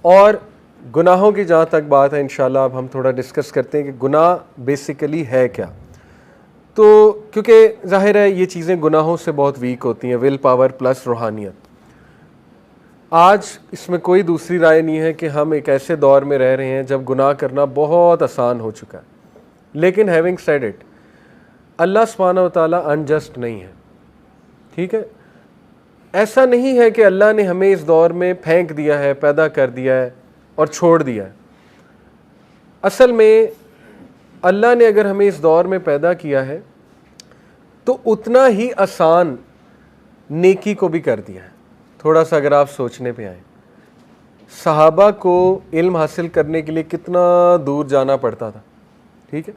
और गुनाहों की जहाँ तक बात है, इंशाल्लाह अब हम थोड़ा डिस्कस करते हैं कि गुनाह बेसिकली है क्या। तो क्योंकि जाहिर है ये चीज़ें गुनाहों से बहुत वीक होती हैं, विल पावर प्लस रूहानियत। आज इसमें कोई दूसरी राय नहीं है कि हम एक ऐसे दौर में रह रहे हैं जब गुनाह करना बहुत आसान हो चुका है। लेकिन हैविंग सेड इट, अल्लाह सुब्हानहू व तआला अनजस्ट नहीं है, ठीक है। ऐसा नहीं है कि अल्लाह ने हमें इस दौर में फेंक दिया है, पैदा कर दिया है और छोड़ दिया है। असल में अल्लाह ने अगर हमें इस दौर में पैदा किया है तो उतना ही आसान नेकी को भी कर दिया है। थोड़ा सा अगर आप सोचने पे आए, सहाबा को इल्म हासिल करने के लिए कितना दूर जाना पड़ता था, ठीक है।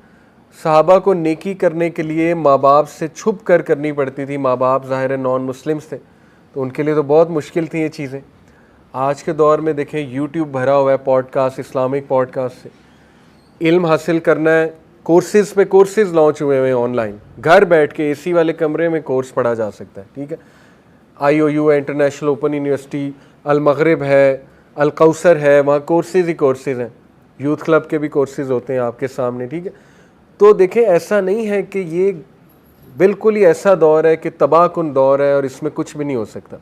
सहाबा को नेकी करने के लिए माँ बाप से छुप कर करनी पड़ती थी। माँ बाप ज़ाहिर है नॉन मुस्लिम्स थे, तो उनके लिए तो बहुत मुश्किल थी ये चीज़ें। आज के दौर में देखें, यूट्यूब भरा हुआ है पॉडकास्ट, इस्लामिक पॉडकास्ट से इल्म हासिल करना है। कोर्सेज़ पे कोर्सेज़ लॉन्च हुए हैं ऑनलाइन, घर बैठ के एसी वाले कमरे में कोर्स पढ़ा जा सकता है, ठीक है। IOU है, इंटरनेशनल ओपन यूनिवर्सिटी, अल मगरिब है, अल कौसर है, वहाँ कोर्सेज़ ही कोर्सेज़ हैं। यूथ क्लब के भी कोर्सेज़ होते हैं आपके सामने, ठीक है। तो देखें, ऐसा नहीं है कि ये बिल्कुल ही ऐसा दौर है कि तबाहकुन दौर है और इसमें कुछ भी नहीं हो सकता।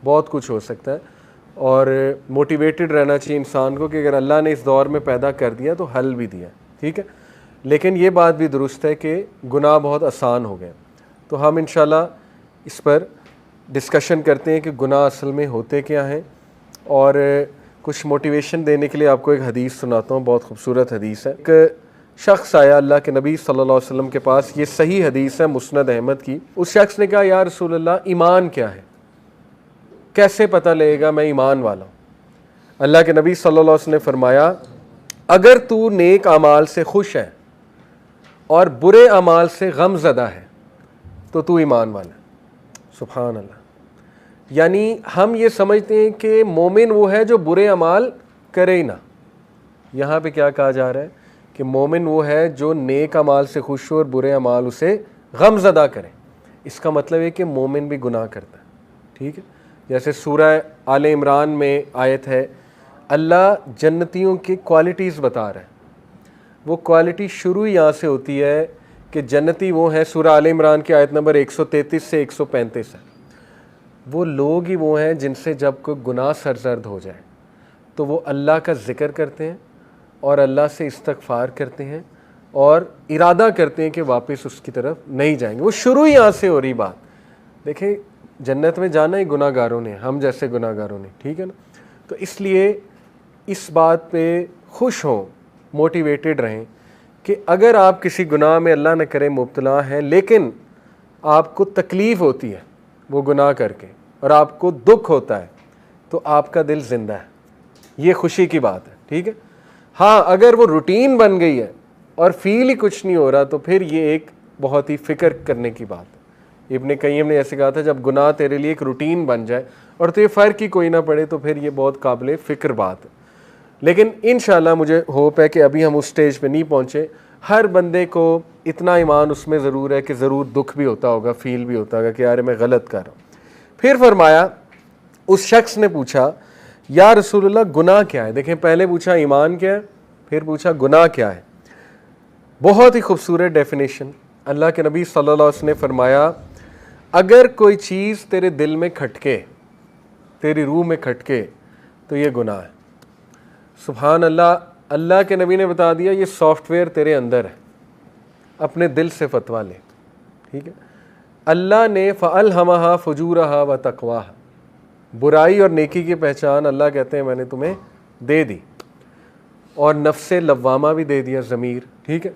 बहुत कुछ हो सकता है और मोटिवेटेड रहना चाहिए इंसान को कि अगर अल्लाह ने इस दौर में पैदा कर दिया तो हल भी दिया, ठीक है। लेकिन ये बात भी दुरुस्त है कि गुनाह बहुत आसान हो गए। तो हम इंशाल्लाह इस पर डिस्कशन करते हैं कि गुनाह असल में होते क्या हैं, और कुछ मोटिवेशन देने के लिए आपको एक हदीस सुनाता हूँ। बहुत खूबसूरत हदीस है। एक शख्स आया अल्लाह के नबी सल्लल्लाहु अलैहि वसल्लम के पास, ये सही हदीस है मुस्नद अहमद की। उस शख्स ने कहा, या रसूल अल्लाह, ईमान क्या है, कैसे पता लगेगा मैं ईमान वाला हूँ। अल्लाह के नबी सल्लल्लाहु अलैहि वसल्लम ने फरमाया, अगर तू नेक अमाल से खुश है और बुरे अमाल से गमज़दा है तो तू ईमान वाला है। सुभान अल्लाह। यानी हम ये समझते हैं कि मोमिन वो है जो बुरे अमाल करे ही ना। यहाँ पे क्या कहा जा रहा है कि मोमिन वो है जो नेक अमाल से खुश हो और बुरे अमाल उसे गमज़दा करे। इसका मतलब है कि मोमिन भी गुनाह करता है, ठीक है। जैसे सूरह आले इमरान में आयत है, अल्लाह जन्नतियों की क्वालिटीज़ बता रहा है। वो क्वालिटी शुरू यहाँ से होती है कि जन्नती वो हैं, सूरह आले इमरान की आयत नंबर 133 से 135 है। वो लोग ही वो हैं जिनसे जब कोई गुनाह सरजर्द हो जाए तो वो अल्लाह का ज़िक्र करते हैं और अल्लाह से इस्तग़फ़ार करते हैं और इरादा करते हैं कि वापस उसकी तरफ नहीं जाएंगे। वो शुरू ही यहाँ से हो रही बात। देखें, जन्नत में जाना ही गुनाहगारों ने, हम जैसे गुनाहगारों ने, ठीक है ना। तो इसलिए इस बात पे खुश हों, मोटिवेटेड रहें कि अगर आप किसी गुनाह में अल्लाह न करे मुब्तला हैं, लेकिन आपको तकलीफ़ होती है वो गुनाह करके और आपको दुख होता है, तो आपका दिल ज़िंदा है, ये खुशी की बात है, ठीक है। हाँ, अगर वो रूटीन बन गई है और फील ही कुछ नहीं हो रहा तो फिर ये एक बहुत ही फ़िक्र करने की बात है। इब्न क़य्यिम ने ऐसे कहा था, जब गुनाह तेरे लिए एक रूटीन बन जाए और तुझे फ़र्क ही कोई ना पड़े तो फिर ये बहुत काबिल फ़िक्र बात है। लेकिन इंशाल्लाह मुझे होप है कि अभी हम उस स्टेज पे नहीं पहुँचे। हर बंदे को इतना ईमान उसमें ज़रूर है कि ज़रूर दुख भी होता होगा, फील भी होता होगा कि यार मैं गलत कर रहा हूँ। फिर फरमाया, उस शख्स ने पूछा, या रसूलुल्लाह गुनाह क्या है। देखें, पहले पूछा ईमान क्या है, फिर पूछा गुनाह क्या है। बहुत ही खूबसूरत डेफिनेशन। अल्लाह के नबी सल्लल्लाहु अलैहि वसल्लम ने फरमाया, अगर कोई चीज़ तेरे दिल में खटके, तेरी रूह में खटके, तो ये गुनाह है। सुभान अल्लाह। अल्लाह के नबी ने बता दिया, ये सॉफ्टवेयर तेरे अंदर है, अपने दिल से फतवा ले, ठीक है। अल्लाह ने फ़अल्हमहा फ़ुजूरहा व तक़वाहा, बुराई और नेकी की पहचान अल्लाह कहते हैं मैंने तुम्हें दे दी, और नफ्से लव्वामा भी दे दिया, ज़मीर, ठीक है।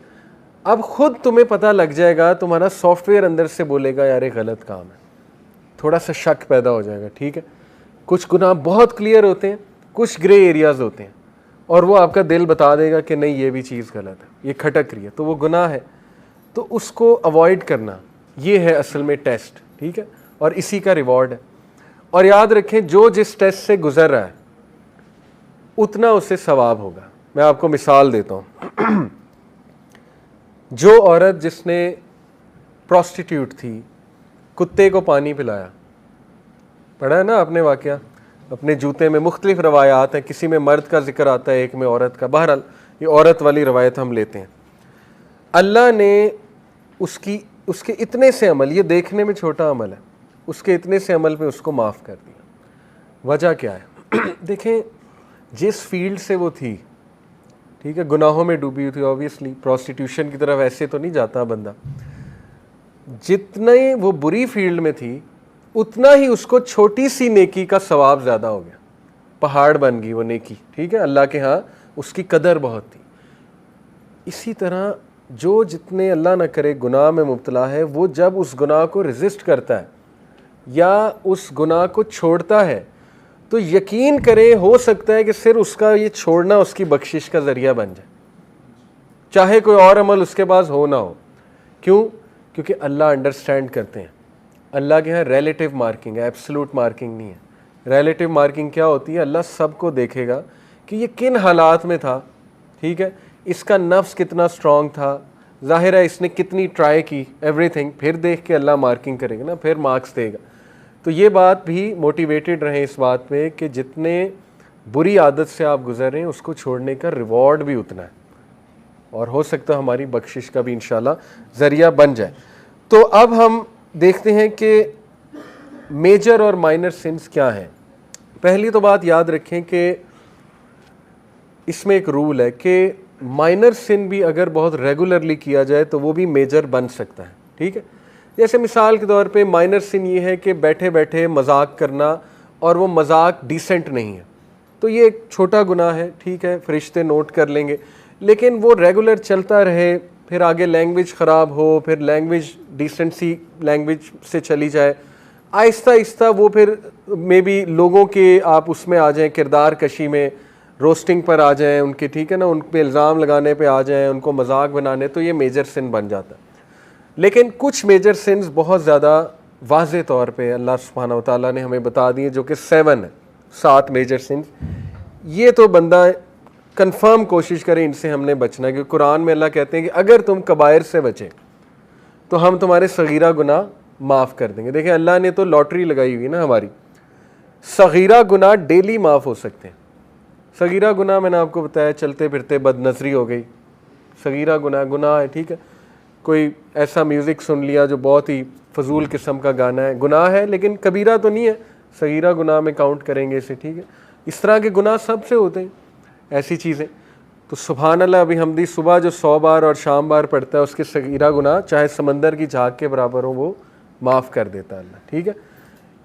अब ख़ुद तुम्हें पता लग जाएगा, तुम्हारा सॉफ्टवेयर अंदर से बोलेगा यार ये गलत काम है, थोड़ा सा शक पैदा हो जाएगा, ठीक है। कुछ गुनाह बहुत क्लियर होते हैं, कुछ ग्रे एरियाज़ होते हैं, और वो आपका दिल बता देगा कि नहीं ये भी चीज़ गलत है, ये खटक रही है, तो वो गुनाह है। तो उसको अवॉइड करना, ये है असल में टेस्ट, ठीक है, और इसी का रिवॉर्ड है। और याद रखें, जो जिस टेस्ट से गुज़र रहा है उतना उसे सवाब होगा। मैं आपको मिसाल देता हूँ। जो औरत जिसने प्रोस्टिट्यूट थी, कुत्ते को पानी पिलाया, पढ़ा है ना आपने वाकया, अपने जूते में मुख्तलिफ रवायात हैं, किसी में मर्द का जिक्र आता है, एक में औरत का। बहरहाल ये औरत वाली रवायत हम लेते हैं। अल्लाह ने उसके इतने से अमल, ये देखने में छोटा अमल है, उसके इतने से अमल पे उसको माफ़ कर दिया। वजह क्या है? देखें, जिस फील्ड से वो थी, ठीक है, गुनाहों में डूबी हुई थी, ऑब्वियसली प्रोस्टिट्यूशन की तरफ ऐसे तो नहीं जाता बंदा, जितने वो बुरी फील्ड में थी उतना ही उसको छोटी सी नेकी का सवाब ज़्यादा हो गया, पहाड़ बन गई वो नेकी, ठीक है, अल्लाह के यहाँ उसकी कदर बहुत थी। इसी तरह जो जितने अल्लाह न करे गुनाह में मुब्तला है, वो जब उस गुनाह को रेजिस्ट करता है या उस गुनाह को छोड़ता है, तो यकीन करें हो सकता है कि सिर्फ उसका ये छोड़ना उसकी बख्शिश का ज़रिया बन जाए, चाहे कोई और अमल उसके पास हो ना हो। क्यों? क्योंकि अल्लाह अंडरस्टैंड करते हैं। अल्लाह के यहाँ रिलेटिव मार्किंग है, एब्सोल्यूट मार्किंग नहीं है। रिलेटिव मार्किंग क्या होती है? अल्लाह सबको देखेगा कि ये किन हालात में था, ठीक है, इसका नफ्स कितना स्ट्रॉन्ग था, ज़ाहिर है इसने कितनी ट्राई की, एवरीथिंग, फिर देख के अल्लाह मार्किंग करेगा ना, फिर मार्क्स देगा। तो ये बात भी मोटिवेटेड रहें इस बात पे कि जितने बुरी आदत से आप गुजर रहे हैं उसको छोड़ने का रिवॉर्ड भी उतना है, और हो सकता है हमारी बख्शिश का भी इंशाल्लाह ज़रिया बन जाए। तो अब हम देखते हैं कि मेजर और माइनर सिंस क्या हैं। पहली तो बात याद रखें कि इसमें एक रूल है कि माइनर सिन भी अगर बहुत रेगुलरली किया जाए तो वो भी मेजर बन सकता है, ठीक है। जैसे मिसाल के तौर पे माइनर सिन ये है कि बैठे बैठे मजाक करना, और वो मजाक डिसेंट नहीं है, तो ये एक छोटा गुनाह है, ठीक है, फरिश्ते नोट कर लेंगे। लेकिन वो रेगुलर चलता रहे, फिर आगे लैंग्वेज ख़राब हो, फिर लैंग्वेज डिसेंसी लैंग्वेज से चली जाए, आहिस्ता आहिस्ता वो फिर मे बी लोगों के आप उसमें आ जाएं, किरदार कशी में, रोस्टिंग पर आ जाएं उनके, ठीक है ना, उन पे इल्ज़ाम लगाने पे आ जाएं, उनको मजाक बनाने, तो ये मेजर सिन बन जाता है। लेकिन कुछ मेजर सिन्स बहुत ज़्यादा वाज़े तौर पे अल्लाह सुब्हानहू व तआला ने हमें बता दिए, जो कि 7 है, 7 मेजर सिन्स। ये तो बंदा कंफर्म कोशिश करे इनसे हमने बचना, क्योंकि कुरान में अल्लाह कहते हैं कि अगर तुम कबायर से बचे तो हम तुम्हारे सगीरा गुनाह माफ़ कर देंगे। देखिए, अल्लाह ने तो लॉटरी लगाई हुई ना हमारी, सगीरा गुनाह डेली माफ़ हो सकते हैं। सगीरा गुनाह मैंने आपको बताया, चलते फिरते बदनज़री हो गई, सगीरा गुनाह है, ठीक है। कोई ऐसा म्यूज़िक सुन लिया जो बहुत ही फजूल किस्म का गाना है, गुनाह है, लेकिन कबीरा तो नहीं है, सगीरा गुनाह में काउंट करेंगे इसे, ठीक है। इस तरह के गुनाह सबसे होते हैं, ऐसी चीज़ें। तो सुभान अल्लाह, अभी हमदी सुबह जो 100 बार और शाम बार पढ़ता है, उसके सगीरा गुनाह चाहे समंदर की झाग के बराबर हो, वो माफ़ कर देता है अल्लाह, ठीक है।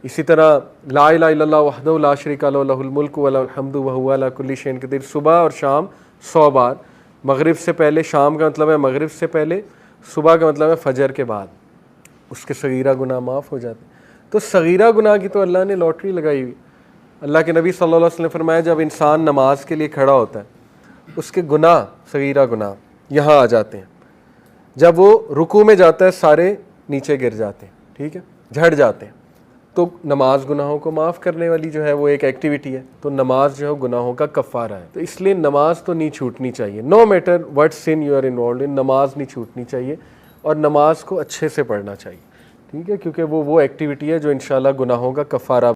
इसी तरह ला इलाहा इल्लल्लाह वहदहू ला शरीका लहू लहुल मुल्कु व लहुल हम्दु व हुवा अला कुल्ली शैइन क़दीर, सुबह और शाम 100 बार, मगरिब से पहले, शाम का मतलब है मगरिब से पहले, सुबह का मतलब है फजर के बाद, उसके सगीरा गुनाह माफ़ हो जाते। तो सगीरा गुनाह की तो अल्लाह ने लॉटरी लगाई हुई। अल्लाह के नबी सल्लल्लाहु अलैहि वसल्लम ने फरमाया, जब इंसान नमाज के लिए खड़ा होता है, उसके गुनाह, सगीरा गुनाह यहाँ आ जाते हैं। जब वो रुकू में जाता है, सारे नीचे गिर जाते हैं, ठीक है, झड़ जाते हैं। तो नमाज गुनाहों को माफ़ करने वाली जो है वो एक एक्टिविटी है, तो नमाज जो है गुनाहों का कफ़ारा है। तो इसलिए नमाज तो नहीं छूटनी चाहिए, no matter what sin you are involve in, नमाज नहीं छूटनी चाहिए, और नमाज को अच्छे से पढ़ना चाहिए, ठीक है, क्योंकि वो एक्टिविटी है जो इंशाल्लाह गुनाहों का कफ़ारा